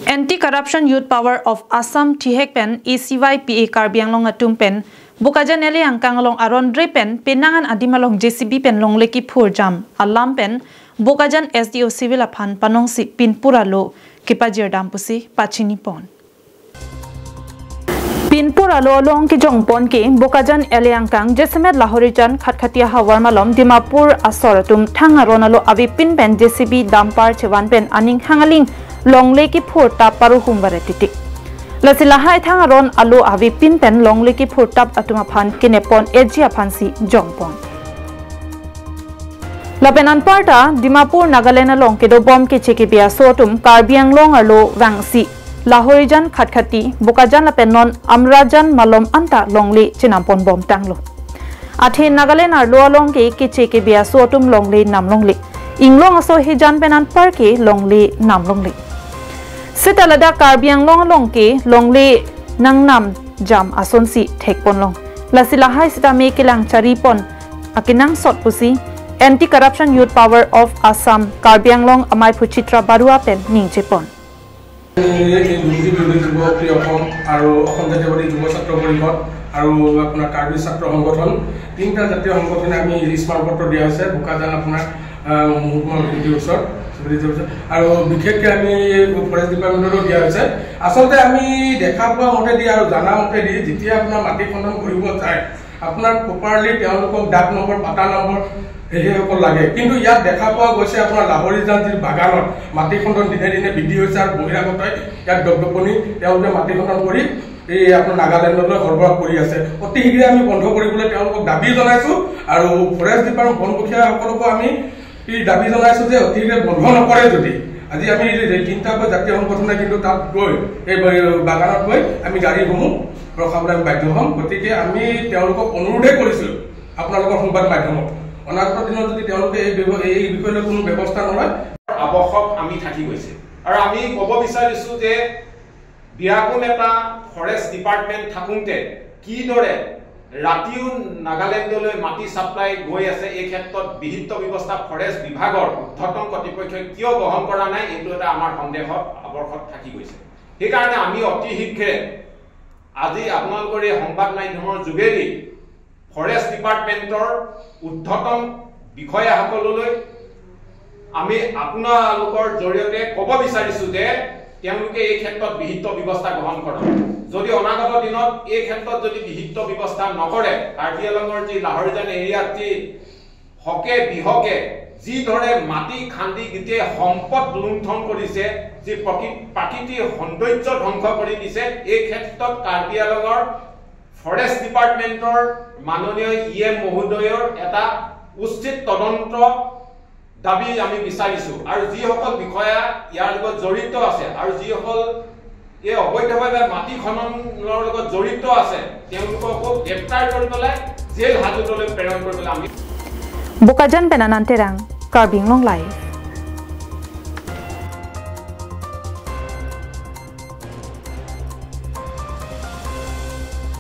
Anti-Corruption Youth Power of Assam Thihek Pen ECYPA Karbiang Long Atum Pen Bukajan Eli Angkang Long Arondre Pen Penangan Adimalong JCB Pen Long Leki Pur Jam Alam Pen Bukajan SDO Civil Apan Panong Si Pinpura Lo Kipajir Dampusi Pachini Pon Pinpura Lo Long Ki Jong Pon Ke Bukajan Eli Angkang Jesemet Lahorijan Khatkatia Hawar Malom Dimapur Asoratum Thangaron Lo Abi Pin Pen JCB Dampar Chewan Pen Aning Hangaling Long Leki Pur Tap Paru Humbare Titik Lasila Hai Thangaron Alu Avi Pin Pen Long Leki Pur Tap Atumapan Kinepon Ejia Pansi Jongpon Lapenan Parta Dimapur Nagalena Long Kedo Bom Ke Chekibia Sotum Karbiang Long Arlo Wangsi Lahorijan Khatkati Bukajan Lapenon Amrajan Malom Anta Longli Chinampon Bom Tanglo Athe Nagalena Arlo Long Ke Chekibia Sotum Longli Nam Longli Inglong Aso Hijan Penan Parke Longli Nam Longli Sitalada Karbiang Long Ke Longli Nang Nam Jam Asonsi Thekpon Long Lasila Hai Sita Me Kilang Charipon Akinang Sot Pusi Anti-Corruption Youth Power of Assam Karbiang Long Amai Puchitra Barua Pen Ning Chepon আৰু বিশেষকৈ আমি forest ডিপাৰ্টমেণ্টৰো দিয়া হৈছে আসলতে আমি দেখা পোৱা মতে দি আৰু জানা মতে দি যেতিয়া আপোনাৰ মাটি খনন কৰিব যায় আপোনাৰ প্ৰপাৰলি তেওঁলোকক ডাক নম্বৰ পাটা নম্বৰ হেসকল লাগে কিন্তু ইয়াত দেখা পোৱা গৈছে আপোনাৰ লাহৰিজান যি বাগানত মাটি খনন দিনে দিনে বৃদ্ধি হৈছে আৰু বহিৰাগত ইয়াত দগদপনি তেওঁলোকে মাটি খনন কৰি এই আপোনাৰ নাগালেণ্ডলৈ সৰবৰাহ কৰি আছে অতি শীঘ্ৰে আমি বন্ধ কৰিবলৈ তেওঁলোকক দাবী জনাইছো আৰু ফৰেষ্ট ডিপাৰ্টমেণ্ট বনপক্ষীসকলকো আমি এই দাবী জনাইছো যে অতি শীঘ্ৰে বন্ধ নকৰে যদি আজি আমি তিনিটা জাতীয় সংগঠনে কিন্তু তাত গৈ এই বাগানত গৈ আমি গাড়ীসমূহ ৰখাবলৈ বাধ্য হ'ম গতিকে আমি তেওঁলোকক অনুৰোধে কৰিছিলো আপোনালোকৰ সংবাদ মাধ্যমত অনাগত দিনত যদি তেওঁলোকে এই বিষয়লৈ কোনো ব্যৱস্থা নলয় আৱশ্যক আমি থাকি গৈছে আৰু আমি ক'ব বিচাৰিছো যে বিয়াকুন এটা ফৰেষ্ট ডিপাৰ্টমেণ্ট থাকুতে কিদৰে ৰাতিও নাগালেণ্ডলৈ মাটি সাপ্লাই গৈ আছে এই ক্ষেত্ৰত বিহিত ব্যৱস্থা ফৰেষ্ট বিভাগৰ উদ্ধতন কৰ্তৃপক্ষই কিয় গ্ৰহণ কৰা নাই এইটো এটা আমাৰ সন্দেহত আৱৰ্ষত থাকি গৈছে সেইকাৰণে আমি অতি শীঘ্ৰে আজি আপোনালোকৰ এই সংবাদ মাধ্যমৰ যোগেদি ফৰেষ্ট ডিপাৰ্টমেণ্টৰ উদ্ধতন বিষয়াসকললৈ আমি আপোনালোকৰ জৰিয়তে ক'ব বিচাৰিছো যে তেওঁলোকে এই ক্ষেত্ৰত বিহিত ব্যৱস্থা গ্ৰহণ কৰক যদি অনাগত দিনত এই ক্ষেত্ৰত যদি বিহিত ব্যৱস্থা নকৰে কাৰ্বি আংলঙৰ যি লাহৰিজান এৰিয়াত যি হকে বিহকে যি ধৰে মাটি খান্দি গিতে সম্পদ লুণ্ঠন কৰিছে যি প্ৰাকৃতিক সৌন্দৰ্য ধ্বংস কৰি দিছে এই ক্ষেত্ৰত কাৰ্বি আংলঙৰ ফৰেষ্ট ডিপাৰ্টমেণ্টৰ মাননীয় ইএম মহোদয়ৰ এটা উচিত তদন্ত দাবী আমি বিচাৰিছো আৰু যিসকল বিষয়া ইয়াৰ লগত জড়িত আছে আৰু যিসকল এই অবৈধভাৱে মাটি খননৰ লগত জড়িত আছে তেওঁলোকক গ্ৰেপ্তাৰ কৰি পেলাই জেল হাজতলৈ প্ৰেৰণ কৰিবলৈ আমি Bukajan Penananterang Karbiang Long Live